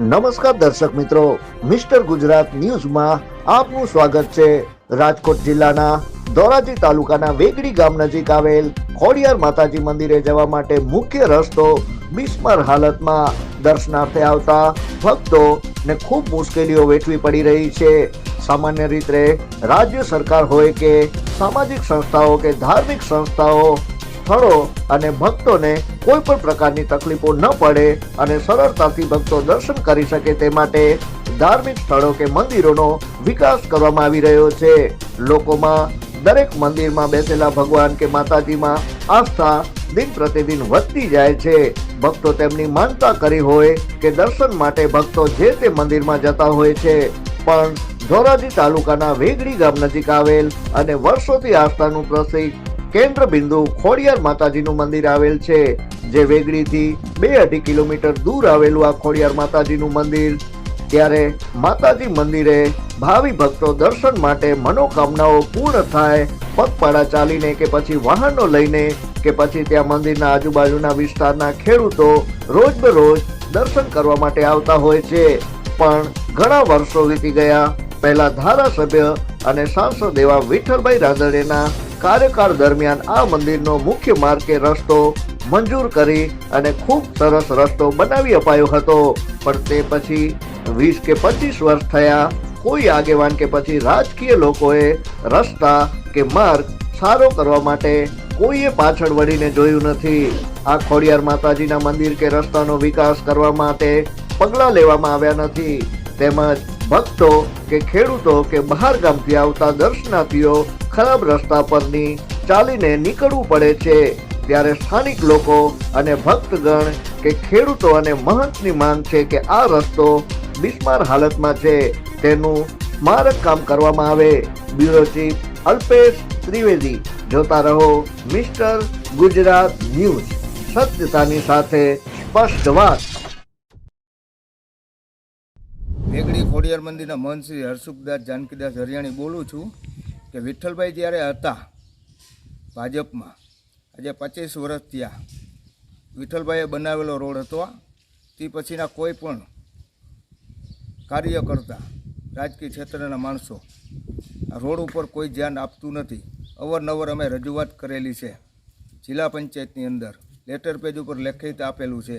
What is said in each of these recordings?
નમસ્કાર દર્શક મિત્રો, મિસ્ટર ગુજરાત ન્યૂઝમાં આપનું સ્વાગત છે। રાજકોટ જિલ્લાના ધોરાજી તાલુકાના વેગડી ગામ નજીક આવેલ ખોડિયાર માતાજી મંદિરે જવા માટે મુખ્ય રસ્તો બિસ્માર હાલતમાં દર્શનાર્થે આવતા ભક્તોને ખૂબ મુશ્કેલીઓ વેઠવી પડી રહી છે। સામાન્ય રીતે રાજ્ય સરકાર હોય કે સામાજિક સંસ્થાઓ કે ધાર્મિક સંસ્થાઓ સ્થળો અને ભક્તોને કોઈ પણ પ્રકારની તકલીફો ન પડે અને સરળતાથી ભક્તો દર્શન કરી શકે તે માટે ધાર્મિક સ્થળો કે મંદિરોનો વિકાસ કરવામાં આવી રહ્યો છે। લોકોમાં દરેક મંદિરમાં બેસેલા ભગવાન કે માતાજીમાં આસ્થા દિન પ્રતિદિન વધતી જાય છે। ભક્તો તેમની માનતા કરી હોય કે દર્શન માટે ભક્તો જે તે મંદિરમાં જતા હોય છે, પણ ધોરાજી તાલુકાના વેગડી ગામ નજીક આવેલ અને વર્ષોથી આસ્થાનું પ્રસિદ્ધ કેન્દ્ર બિંદુ ખોડિયાર માતાજીનું મંદિર આવેલ છે, જે વેગડીથી 2.5 કિલોમીટર દૂર આવેલું આ ખોડિયાર માતાજીનું મંદિર। ત્યારે માતાજી મંદિરે ભાવિ ભક્તો દર્શન માટે મનોકામનાઓ પૂર્ણ થાય પગપાળા ચાલીને કે પછી વાહનો લઈને કે પછી ત્યાં મંદિરના આજુબાજુના વિસ્તારના ખેડૂતો રોજબરોજ દર્શન કરવા માટે આવતા હોય છે, પણ ઘણા વર્ષો વીતી ગયા। પહેલા ધારાસભ્ય અને સાંસદ એવા વિઠ્ઠલભાઈ રાદડિયાના કાર્યકાળ દરમિયાન આ મંદિરનો મુખ્ય માર્ગ કે રસ્તો મંજૂર કરી અને ખૂબ સરસ રસ્તો બનાવી અપાયો હતો, પણ તે પછી 20 કે 25 વર્ષ થયા, કોઈ આગેવાન કે પછી રાજકીય લોકોએ રસ્તા કે માર્ગ સારો કરવા માટે કોઈએ પાછળ વળીને જોયું નથી। આ ખોડિયાર માતાજીના મંદિર કે રસ્તાનો વિકાસ કરવા માટે પગલાં લેવામાં આવ્યા નથી, તેમજ ભક્તો કે ખેડૂતો કે બહાર ગામથી આવતા દર્શનાર્થીઓ ખરાબ રસ્તા પરની ચાલીને નીકળવું પડે છે। ત્યારે સ્થાનિક લોકો અને ભક્તગણ કે ખેડૂતો અને મહંતની માંગ છે કે આ રસ્તો બિસ્માર હાલતમાં છે, તેનું સ્મારક કામ કરવામાં આવે। Bureau chief Alpesh Trivedi. જોતા રહો મિસ્ટર ગુજરાત ન્યૂઝ, સત્યતાની સાથે સ્પષ્ટ વાત। વેગડી ખોડિયાર મંદિરના મહંત શ્રી હરસુખદાસ જાનકીદાસ હરિયાણી બોલું છું કે વિઠ્ઠલભાઈ જ્યારે હતા ભાજપમાં, આજે 25 વર્ષ થયા, વિઠ્ઠલભાઈએ બનાવેલો રોડ હતો, તે પછીના કોઈ પણ કાર્યકર્તા રાજકીય ક્ષેત્રના માણસો આ રોડ ઉપર કોઈ ધ્યાન આપતું નથી। અવારનવાર અમે રજૂઆત કરેલી છે, જિલ્લા પંચાયતની અંદર લેટર પેજ ઉપર લેખિત આપેલું છે।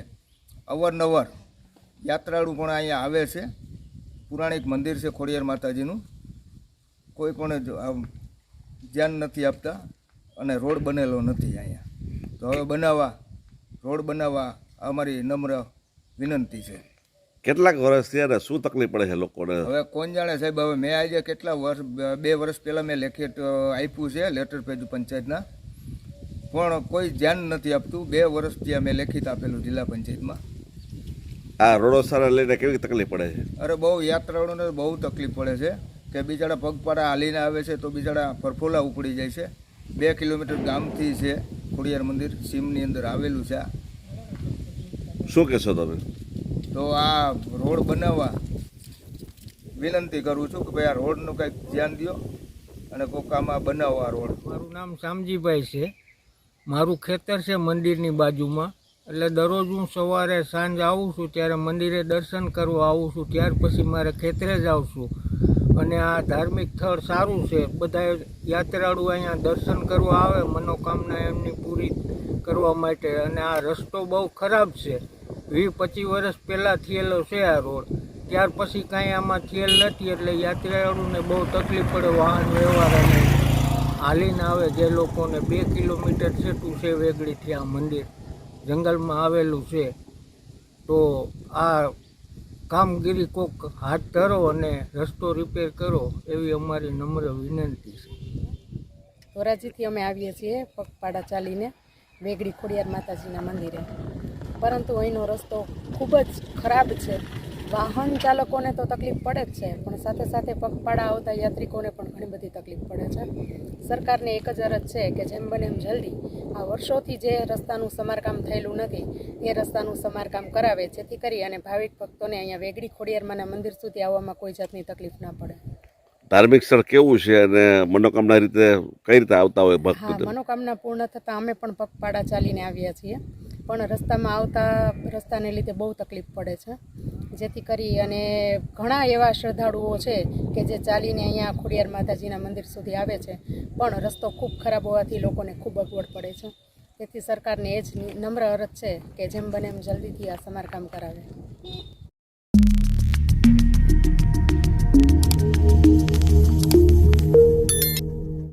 અવારનવાર યાત્રાળુ પણ અહીંયા આવે છે, પુરાણિક મંદિર છે ખોડિયાર માતાજીનું, કોઈ પણ ધ્યાન નથી આપતા અને રોડ બનેલો નથી અહીંયા। તો હવે રોડ બનાવવા અમારી નમ્ર વિનંતી છે। કેટલાક વર્ષ થયા, શું તકલીફ પડે છે લોકોને? હવે કોણ જાણે સાહેબ, હવે મેં આજે કેટલા વર્ષ 2 વર્ષ પહેલાં મેં લેખિત આપ્યું છે લેટર પેજ પંચાયતના, પણ કોઈ ધ્યાન નથી આપતું। 2 વર્ષથી મેં લેખિત આપેલું જિલ્લા પંચાયતમાં। આ રોડો સારા લઈને કેવી તકલીફ પડે છે? અરે બહુ યાત્રાળુઓને બહુ તકલીફ પડે છે કે બિચારા પગપાળા હાલીને આવે છે તો બિચારા ફરફોલા ઉપડી જાય છે। 2 કિલોમીટર ગામથી છે ખોડિયાર મંદિર, સીમની અંદર આવેલું છે। શું કહેશો તમે? તો આ રોડ બનાવવા વિનંતી કરું છું કે ભાઈ આ રોડનું કંઈક ધ્યાન દો અને કોક આમાં બનાવો આ રોડ। મારું નામ શામજીભાઈ છે, મારું ખેતર છે મંદિરની બાજુમાં, એટલે દરરોજ હું સવારે સાંજ આવું છું ત્યારે મંદિરે દર્શન કરવા આવું છું, ત્યાર પછી મારે ખેતરે જ આવું છું। અને આ ધાર્મિક સ્થળ સારું છે, બધા યાત્રાળુ અહીંયા દર્શન કરવા આવે મનોકામના એમની પૂરી કરવા માટે। અને આ રસ્તો બહુ ખરાબ છે, 20-25 વર્ષ પહેલાં થયેલો છે આ રોડ, ત્યાર પછી કાંઈ આમાં થયેલ નથી, એટલે યાત્રાળુને બહુ તકલીફ પડે વાહન વ્યવહાર અને હાલીને આવે જે લોકોને। 2 કિલોમીટર છેટું છે વેગડીથી આ મંદિર, જંગલમાં આવેલું છે। તો આ કામગીરી કોક હાથ ધરો અને રસ્તો રિપેર કરો એવી અમારી નમ્ર વિનંતી છે। ધોરાજીથી અમે આવીએ છીએ પગપાળા ચાલીને વેગડી ખોડિયાર માતાજીના મંદિરે, પરંતુ અહીંનો રસ્તો ખૂબ જ ખરાબ છે। વાહન ચાલકોને તો તકલીફ પડે જ છે, પણ સાથે સાથે પગપાળા આવતા યાત્રિકોને પણ ઘણી બધી તકલીફ પડે છે। સરકારને એક જ અરજ છે કે જેમ બને એમ જલ્દી આ વર્ષોથી જે રસ્તાનું સમારકામ થયેલું નથી એ રસ્તાનું સમારકામ કરાવે, જેથી કરી અને ભાવિક ભક્તોને અહીંયા વેગડી ખોડિયારમાંના મંદિર સુધી આવવામાં કોઈ જાતની તકલીફ ના પડે। ધાર્મિક સ્થળ કેવું છે અને મનોકામના રીતે કઈ રીતે આવતા હોય ભક્તો? હા, મનોકામના પૂર્ણ થતાં અમે પણ પગપાળા ચાલીને આવ્યા છીએ। પણ રસ્તામાં આવતા રસ્તાને લીધે બહુ તકલીફ પડે છે, જેથી કરી અને ઘણા એવા શ્રદ્ધાળુઓ છે કે જે ચાલીને અહીંયા ખોડિયાર માતાજીના મંદિર સુધી આવે છે, પણ રસ્તો ખૂબ ખરાબ હોવાથી લોકોને ખૂબ અગવડ પડે છે. તેથી સરકારને એ જ નમ્ર અરજ છે કે જેમ બને એમ જલ્દીથી આ સમારકામ કરાવે.